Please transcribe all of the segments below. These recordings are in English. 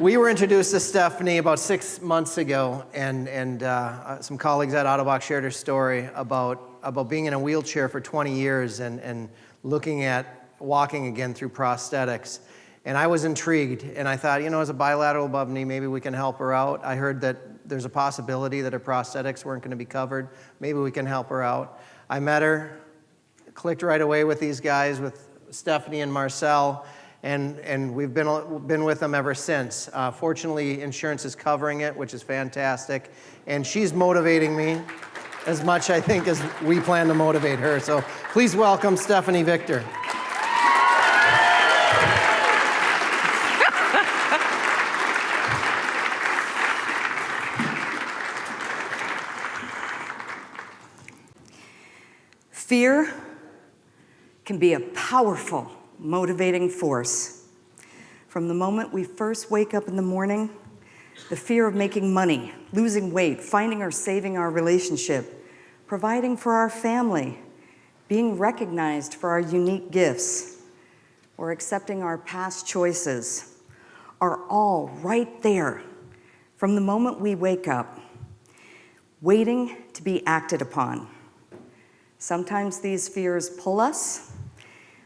We were introduced to Stephani about 6 months ago, and some colleagues at Autobox shared her story about being in a wheelchair for 20 years and looking at walking again through prosthetics. And I was intrigued, and I thought, as a bilateral above knee, maybe we can help her out. I heard that there's a possibility that her prosthetics weren't going to be covered. Maybe we can help her out. I met her, clicked right away with these guys, with Stephani and Marcel, and we've been with them ever since. Fortunately, insurance is covering it, which is fantastic, and she's motivating me as much, I think, as we plan to motivate her. So please welcome Stephani Victor. Fear can be a powerful, motivating force. From the moment we first wake up in the morning, the fear of making money, losing weight, finding or saving our relationship, providing for our family, being recognized for our unique gifts, or accepting our past choices are all right there from the moment we wake up, waiting to be acted upon. Sometimes these fears pull us,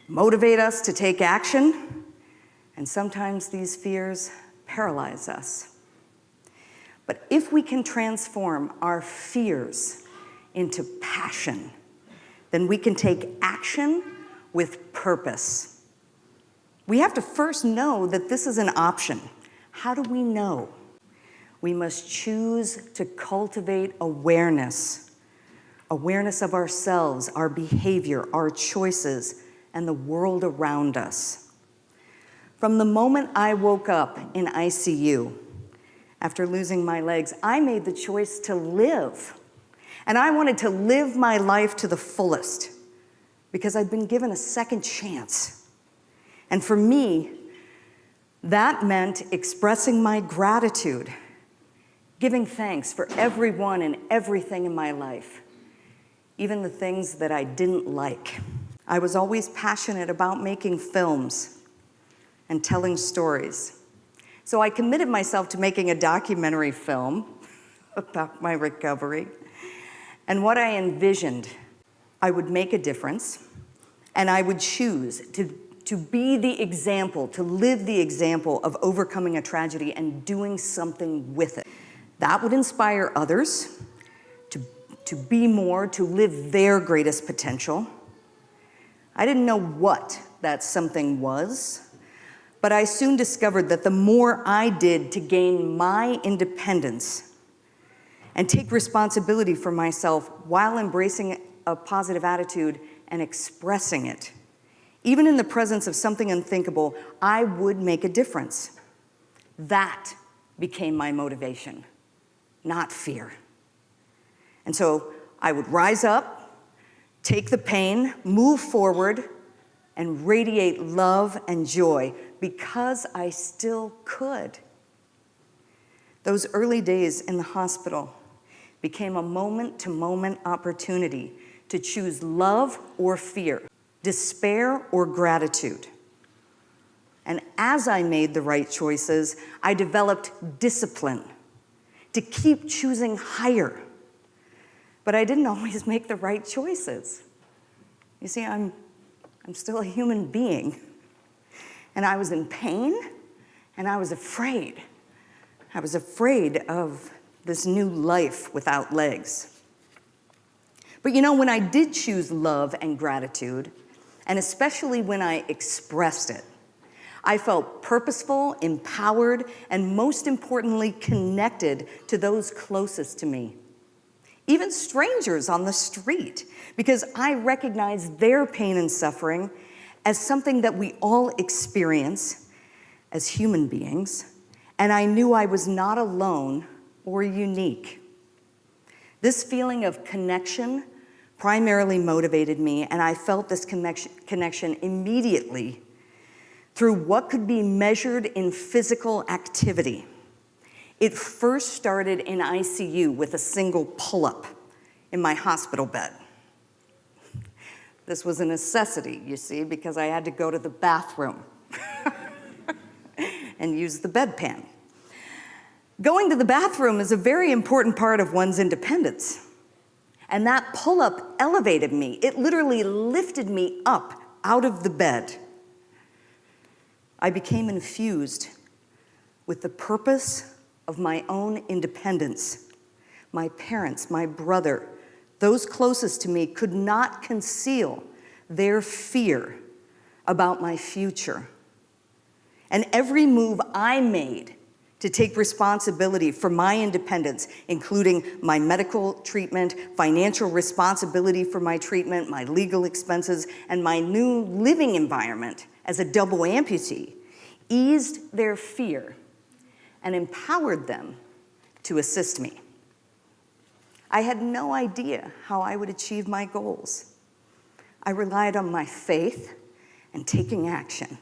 motivate us to take action, and sometimes these fears paralyze us. But if we can transform our fears into passion, then we can take action with purpose. We have to first know that this is an option. How do we know? We must choose to cultivate awareness of ourselves, our behavior, our choices, and the world around us. From the moment I woke up in ICU, after losing my legs, I made the choice to live. And I wanted to live my life to the fullest because I'd been given a second chance. And for me, that meant expressing my gratitude, giving thanks for everyone and everything in my life, even the things that I didn't like. I was always passionate about making films and telling stories. So I committed myself to making a documentary film about my recovery. And what I envisioned, I would make a difference, and I would choose to be the example, to live the example of overcoming a tragedy and doing something with it. That would inspire others to be more, to live their greatest potential. I didn't know what that something was, but I soon discovered that the more I did to gain my independence and take responsibility for myself while embracing a positive attitude and expressing it, even in the presence of something unthinkable, I would make a difference. That became my motivation, not fear. And so I would rise up, take the pain, move forward, and radiate love and joy because I still could. Those early days in the hospital became a moment-to-moment opportunity to choose love or fear, despair or gratitude. And as I made the right choices, I developed discipline to keep choosing higher. But I didn't always make the right choices. You see, I'm still a human being. And I was in pain, and I was afraid. I was afraid of this new life without legs. But when I did choose love and gratitude, and especially when I expressed it, I felt purposeful, empowered, and most importantly, connected to those closest to me. Even strangers on the street, because I recognized their pain and suffering as something that we all experience as human beings, and I knew I was not alone or unique. This feeling of connection primarily motivated me, and I felt this connection immediately through what could be measured in physical activity. It first started in ICU with a single pull-up in my hospital bed. This was a necessity, you see, because I had to go to the bathroom and use the bedpan. Going to the bathroom is a very important part of one's independence. And that pull-up elevated me. It literally lifted me up out of the bed. I became infused with the purpose of my own independence. My parents, my brother, those closest to me could not conceal their fear about my future. And every move I made to take responsibility for my independence, including my medical treatment, financial responsibility for my treatment, my legal expenses, and my new living environment as a double amputee, eased their fear and empowered them to assist me. I had no idea how I would achieve my goals. I relied on my faith and taking action.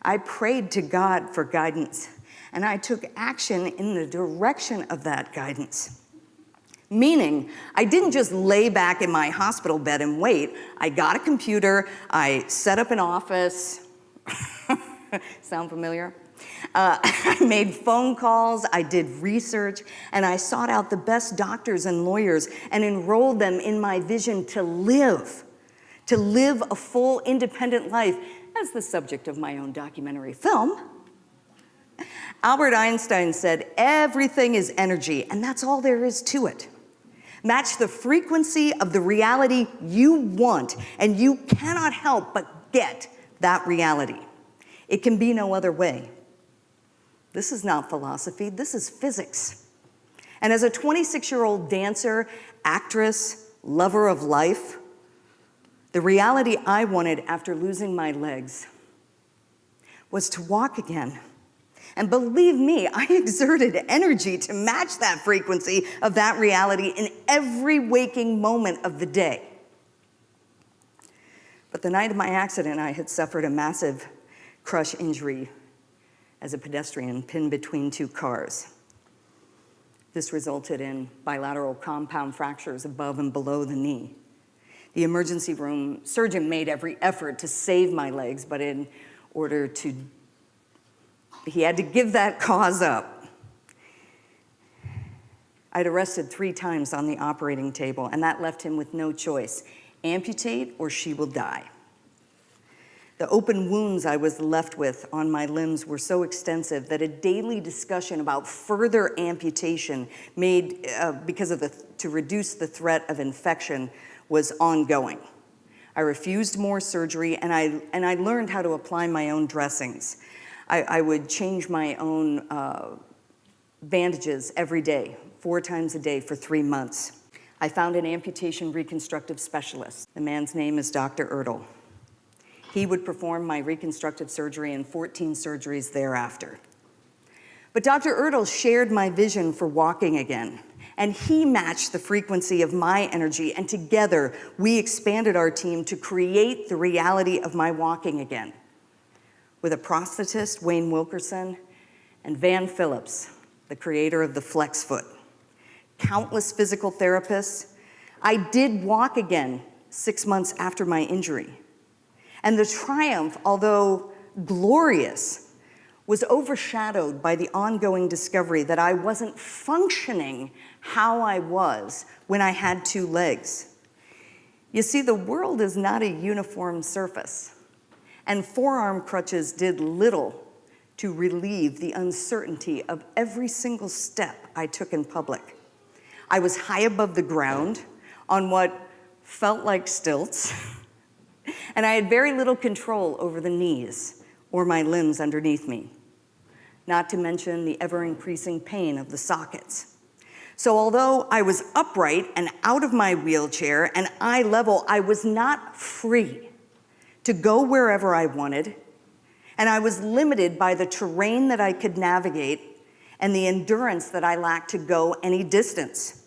I prayed to God for guidance, and I took action in the direction of that guidance. Meaning, I didn't just lay back in my hospital bed and wait. I got a computer, I set up an office. Sound familiar? I made phone calls, I did research, and I sought out the best doctors and lawyers and enrolled them in my vision to live a full, independent life as the subject of my own documentary film. Albert Einstein said, everything is energy, and that's all there is to it. Match the frequency of the reality you want, and you cannot help but get that reality. It can be no other way. This is not philosophy, this is physics. And as a 26-year-old dancer, actress, lover of life, the reality I wanted after losing my legs was to walk again. And believe me, I exerted energy to match that frequency of that reality in every waking moment of the day. But the night of my accident, I had suffered a massive crush injury as a pedestrian pinned between two cars. This resulted in bilateral compound fractures above and below the knee. The emergency room surgeon made every effort to save my legs, but in order to, he had to give that cause up. I'd arrested 3 times on the operating table, and that left him with no choice: amputate or she will die. The open wounds I was left with on my limbs were so extensive that a daily discussion about further amputation made to reduce the threat of infection was ongoing. I refused more surgery, and I learned how to apply my own dressings. I would change my own bandages every day, 4 times a day for 3 months. I found an amputation reconstructive specialist. The man's name is Dr. Ertl. He would perform my reconstructive surgery and 14 surgeries thereafter. But Dr. Ertl shared my vision for walking again, and he matched the frequency of my energy, and together we expanded our team to create the reality of my walking again. With a prosthetist, Wayne Wilkerson, and Van Phillips, the creator of the Flex Foot, countless physical therapists, I did walk again 6 months after my injury. And the triumph, although glorious, was overshadowed by the ongoing discovery that I wasn't functioning how I was when I had 2 legs. You see, the world is not a uniform surface, and forearm crutches did little to relieve the uncertainty of every single step I took in public. I was high above the ground on what felt like stilts, and I had very little control over the knees or my limbs underneath me, not to mention the ever-increasing pain of the sockets. So although I was upright and out of my wheelchair and eye level, I was not free to go wherever I wanted, and I was limited by the terrain that I could navigate and the endurance that I lacked to go any distance.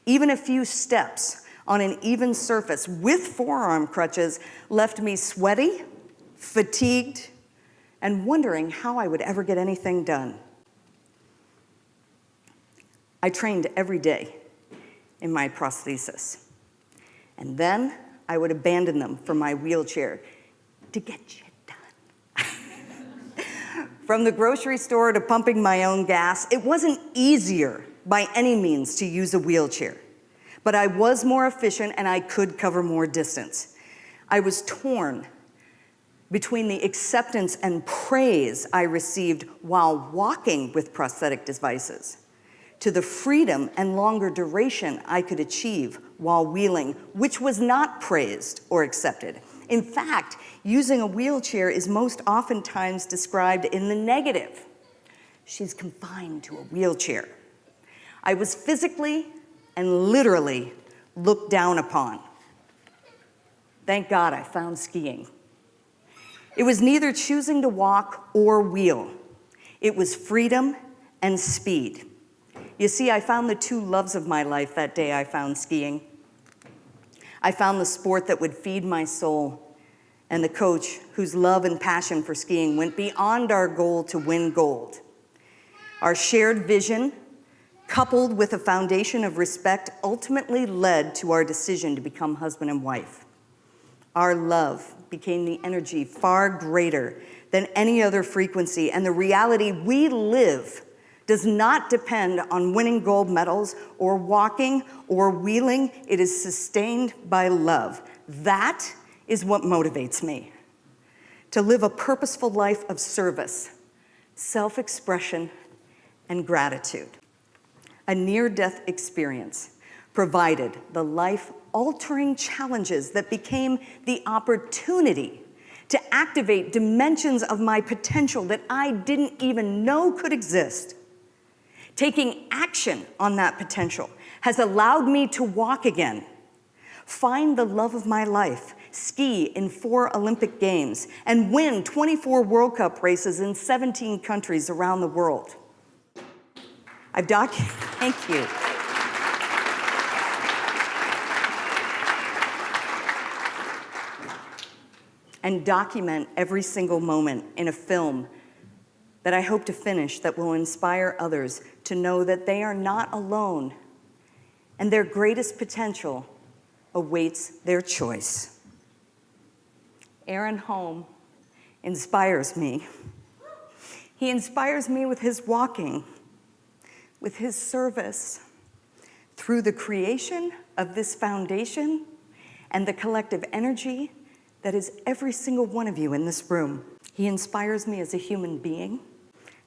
Even a few steps on an even surface with forearm crutches left me sweaty, fatigued, and wondering how I would ever get anything done. I trained every day in my prosthesis, and then I would abandon them for my wheelchair to get shit done. From the grocery store to pumping my own gas, it wasn't easier by any means to use a wheelchair. But I was more efficient and I could cover more distance. I was torn between the acceptance and praise I received while walking with prosthetic devices to the freedom and longer duration I could achieve while wheeling, which was not praised or accepted. In fact, using a wheelchair is most oftentimes described in the negative. She's confined to a wheelchair. I was physically and literally looked down upon. Thank God I found skiing. It was neither choosing to walk or wheel. It was freedom and speed. You see, I found the two loves of my life that day I found skiing. I found the sport that would feed my soul and the coach whose love and passion for skiing went beyond our goal to win gold. Our shared vision, coupled with a foundation of respect, ultimately led to our decision to become husband and wife. Our love became the energy far greater than any other frequency, and the reality we live does not depend on winning gold medals or walking or wheeling. It is sustained by love. That is what motivates me. To live a purposeful life of service, self-expression, and gratitude. A near-death experience provided the life-altering challenges that became the opportunity to activate dimensions of my potential that I didn't even know could exist. Taking action on that potential has allowed me to walk again, find the love of my life, ski in 4 Olympic Games, and win 24 World Cup races in 17 countries around the world. Thank you. And document every single moment in a film that I hope to finish that will inspire others to know that they are not alone and their greatest potential awaits their choice. Aaron Holm inspires me. He inspires me with his walking, with his service, through the creation of this foundation and the collective energy that is every single one of you in this room. He inspires me as a human being,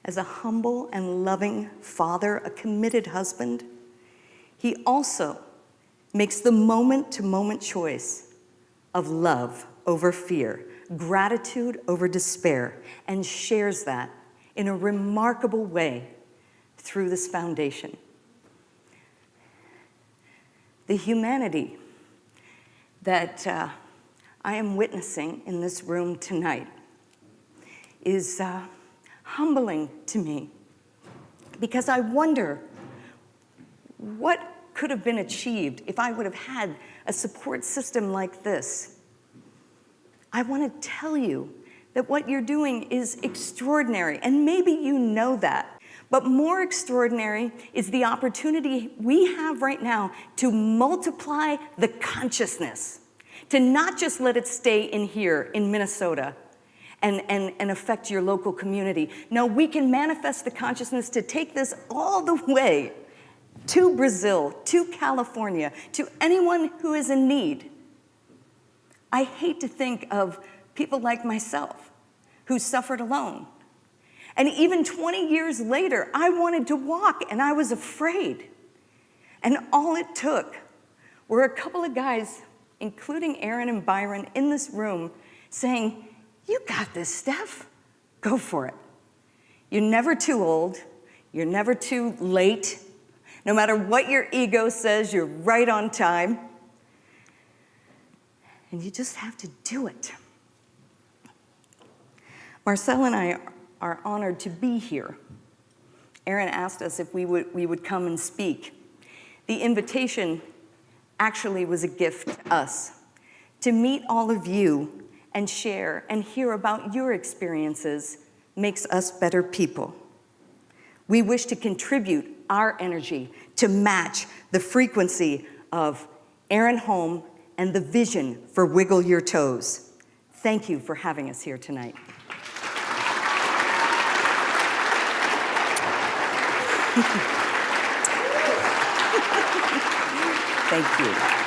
as a humble and loving father, a committed husband. He also makes the moment-to-moment choice of love over fear, gratitude over despair, and shares that in a remarkable way through this foundation. The humanity that I am witnessing in this room tonight is humbling to me, because I wonder what could have been achieved if I would have had a support system like this. I want to tell you that what you're doing is extraordinary, and maybe you know that. But more extraordinary is the opportunity we have right now to multiply the consciousness, to not just let it stay in here in Minnesota and affect your local community. No, we can manifest the consciousness to take this all the way to Brazil, to California, to anyone who is in need. I hate to think of people like myself who suffered alone. And even 20 years later, I wanted to walk and I was afraid. And all it took were a couple of guys, including Aaron and Byron, in this room saying, "You got this, Steph. Go for it. You're never too old. You're never too late. No matter what your ego says, you're right on time. And you just have to do it." Marcel and I are honored to be here. Aaron asked us if we would come and speak. The invitation actually was a gift to us, to meet all of you and share and hear about your experiences makes us better people. We wish to contribute our energy to match the frequency of Aaron Holm and the vision for Wiggle Your Toes. Thank you for having us here tonight. Thank you.